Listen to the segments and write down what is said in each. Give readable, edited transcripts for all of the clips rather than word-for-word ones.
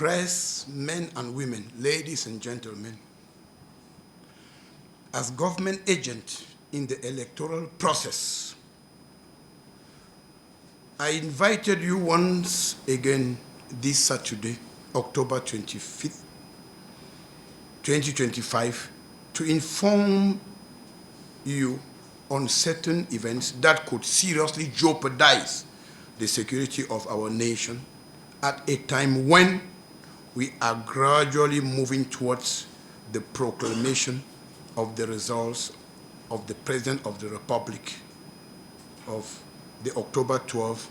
press, men and women, ladies and gentlemen, as government agent in the electoral process, I invited you once again this Saturday, October 25th, 2025, to inform you on certain events that could seriously jeopardize the security of our nation at a time when we are gradually moving towards the proclamation of the results of the President of the Republic of the October 12,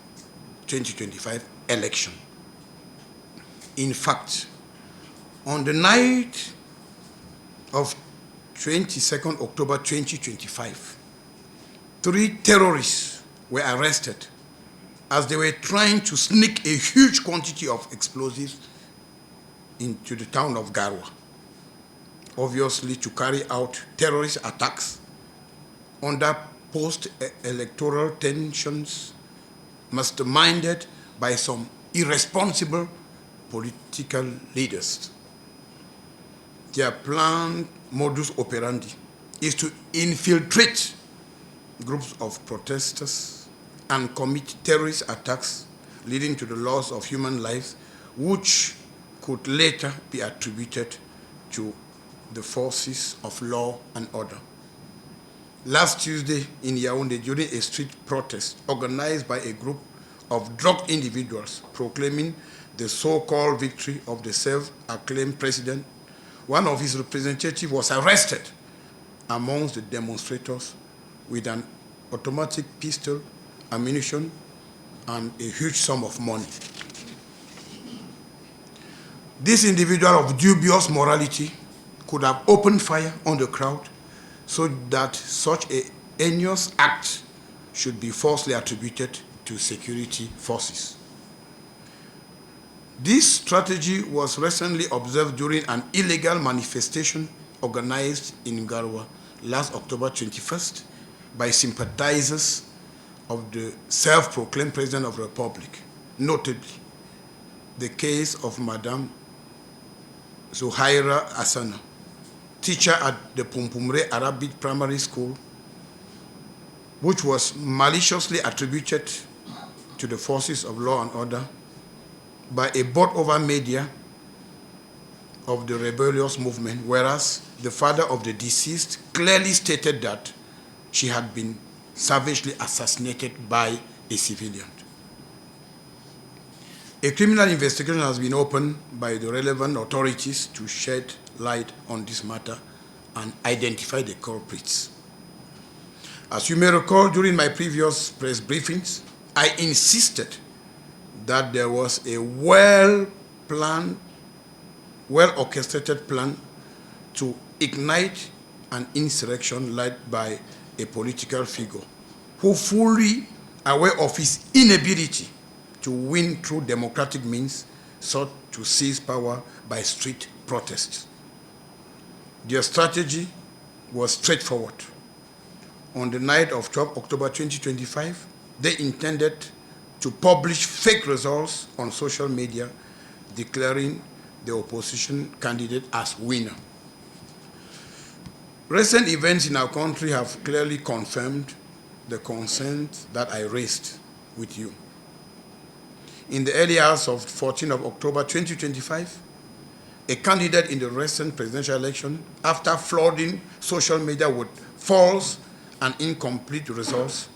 2025 election. In fact, on the night of 22nd October 2025, 3 terrorists were arrested as they were trying to sneak a huge quantity of explosives into the town of Garwa, obviously to carry out terrorist attacks under post-electoral tensions masterminded by some irresponsible political leaders. Their planned modus operandi is to infiltrate groups of protesters and commit terrorist attacks leading to the loss of human lives, which could later be attributed to the forces of law and order. Last Tuesday in Yaoundé, during a street protest organized by a group of drug individuals proclaiming the so-called victory of the self-acclaimed president, one of his representatives was arrested amongst the demonstrators with an automatic pistol, ammunition, and a huge sum of money. This individual of dubious morality could have opened fire on the crowd so that such a heinous act should be falsely attributed to security forces. This strategy was recently observed during an illegal manifestation organized in Garwa last October 21st by sympathizers of the self-proclaimed President of the Republic, notably the case of Madame Zuhaira Asana, teacher at the Pumpumre Arabic Primary School, which was maliciously attributed to the forces of law and order by a bought-over media of the rebellious movement, whereas the father of the deceased clearly stated that she had been savagely assassinated by a civilian. A criminal investigation has been opened by the relevant authorities to shed light on this matter and identify the culprits. As you may recall, during my previous press briefings, I insisted that there was a well-planned, well-orchestrated plan to ignite an insurrection led by a political figure who, fully aware of his inability to win through democratic means, sought to seize power by street protests. Their strategy was straightforward. On the night of 12 October 2025, they intended to publish fake results on social media declaring the opposition candidate as winner. Recent events in our country have clearly confirmed the concerns that I raised with you. In the early hours of 14 of October 2025, a candidate in the recent presidential election, after flooding social media with false and incomplete results,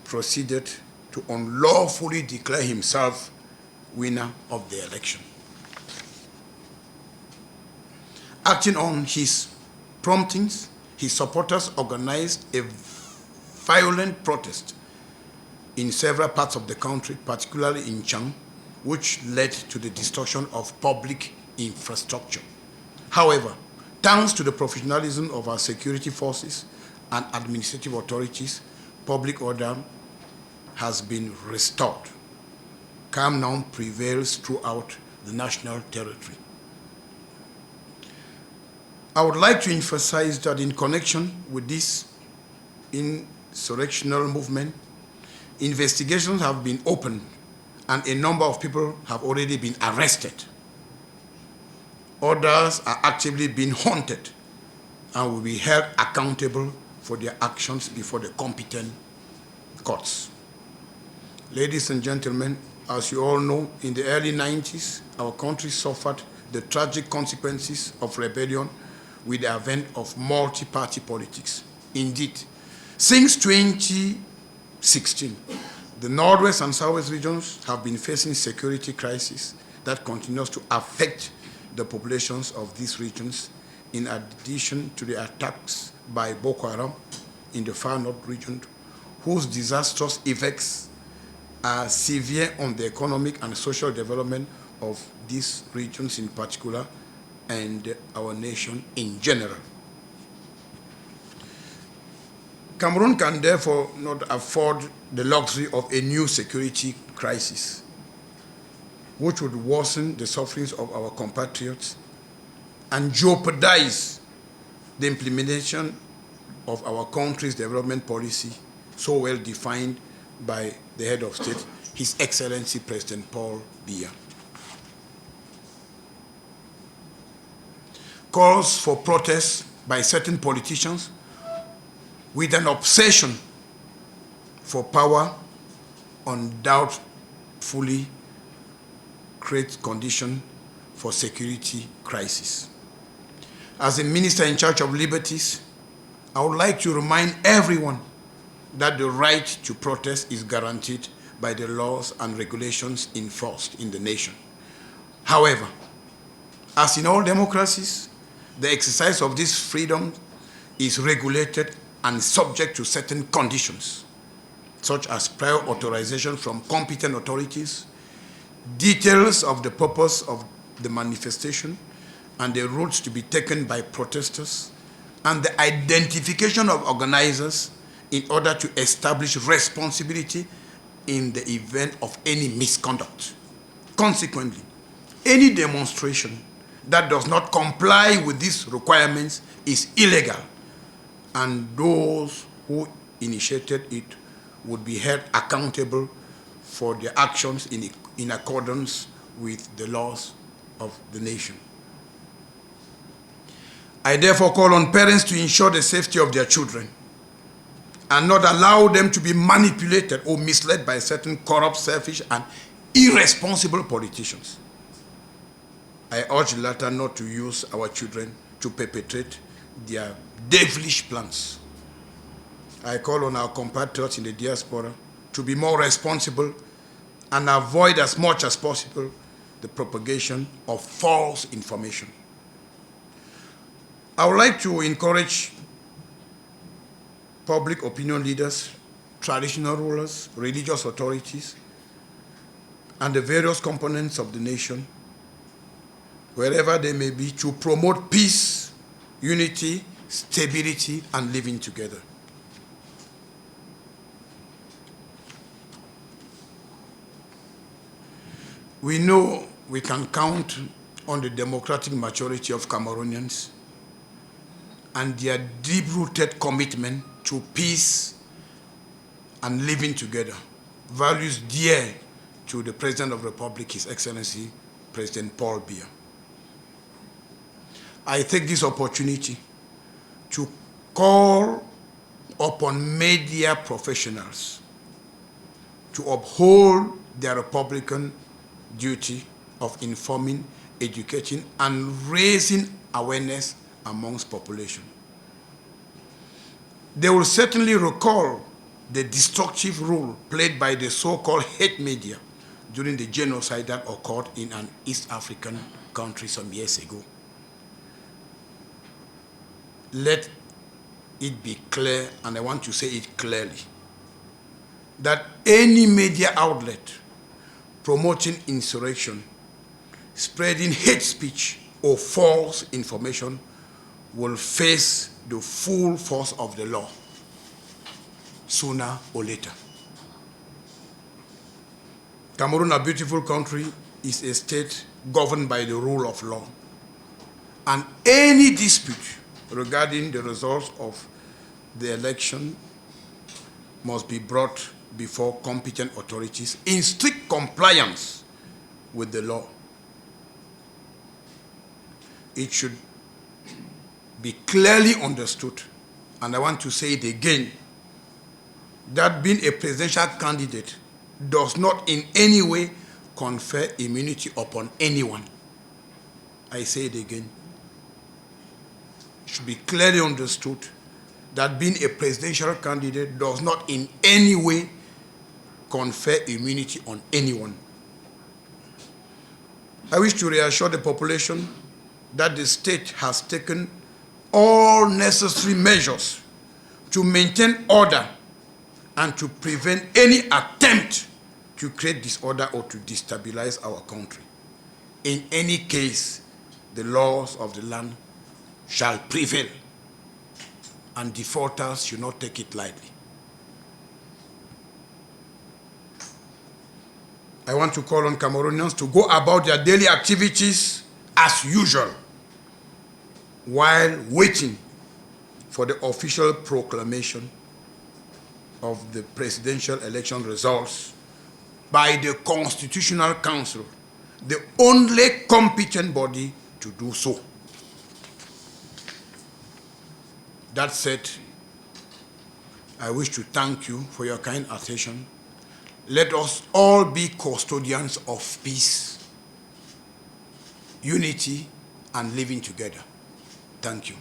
proceeded to unlawfully declare himself winner of the election. Acting on his promptings, his supporters organized a violent protest in several parts of the country, particularly in Chang, which led to the destruction of public infrastructure. However, thanks to the professionalism of our security forces and administrative authorities, public order has been restored. Calm now prevails throughout the national territory. I would like to emphasize that in connection with this insurrectional movement, investigations have been opened and a number of people have already been arrested. Others are actively being hunted and will be held accountable for their actions before the competent courts. Ladies and gentlemen, as you all know, in the early 90s, our country suffered the tragic consequences of rebellion with the advent of multi-party politics. Indeed, since 2016, the Northwest and Southwest regions have been facing security crisis that continues to affect the populations of these regions, in addition to the attacks by Boko Haram in the far north region, whose disastrous effects are severe on the economic and social development of these regions in particular and our nation in general. Cameroon can therefore not afford the luxury of a new security crisis, which would worsen the sufferings of our compatriots and jeopardize the implementation of our country's development policy so well defined by the head of state, His Excellency President Paul Biya. Calls for protests by certain politicians with an obsession for power undoubtedly create conditions for security crisis. As a minister in charge of liberties, I would like to remind everyone that the right to protest is guaranteed by the laws and regulations enforced in the nation. However, as in all democracies, the exercise of this freedom is regulated and subject to certain conditions, such as prior authorization from competent authorities, details of the purpose of the manifestation and the routes to be taken by protesters, and the identification of organizers in order to establish responsibility in the event of any misconduct. Consequently, any demonstration that does not comply with these requirements is illegal, and those who initiated it would be held accountable for their actions in accordance with the laws of the nation. I therefore call on parents to ensure the safety of their children and not allow them to be manipulated or misled by certain corrupt, selfish, and irresponsible politicians. I urge the latter not to use our children to perpetrate their devilish plans. I call on our compatriots in the diaspora to be more responsible and avoid as much as possible the propagation of false information. I would like to encourage public opinion leaders, traditional rulers, religious authorities, and the various components of the nation, wherever they may be, to promote peace, unity, stability, and living together. We know we can count on the democratic majority of Cameroonians and their deep-rooted commitment to peace and living together, values dear to the President of the Republic, His Excellency, President Paul Biya. I take this opportunity to call upon media professionals to uphold their Republican duty of informing, educating, and raising awareness amongst population. They will certainly recall the destructive role played by the so-called hate media during the genocide that occurred in an East African country some years ago. Let it be clear, and I want to say it clearly, that any media outlet promoting insurrection, spreading hate speech, or false information will face the full force of the law, sooner or later. Cameroon, a beautiful country, is a state governed by the rule of law. And any dispute regarding the results of the election must be brought before competent authorities in strict compliance with the law. it should be clearly understood, and I want to say it again, that being a presidential candidate does not in any way confer immunity upon anyone. I say it again. It should be clearly understood that being a presidential candidate does not in any way confer immunity on anyone. I wish to reassure the population that the state has taken all necessary measures to maintain order and to prevent any attempt to create disorder or to destabilize our country. In any case, the laws of the land shall prevail, and defaulters should not take it lightly. I want to call on Cameroonians to go about their daily activities as usual while waiting for the official proclamation of the presidential election results by the Constitutional Council, the only competent body to do so. That said, I wish to thank you for your kind attention. Let us all be custodians of peace, unity, and living together. Thank you.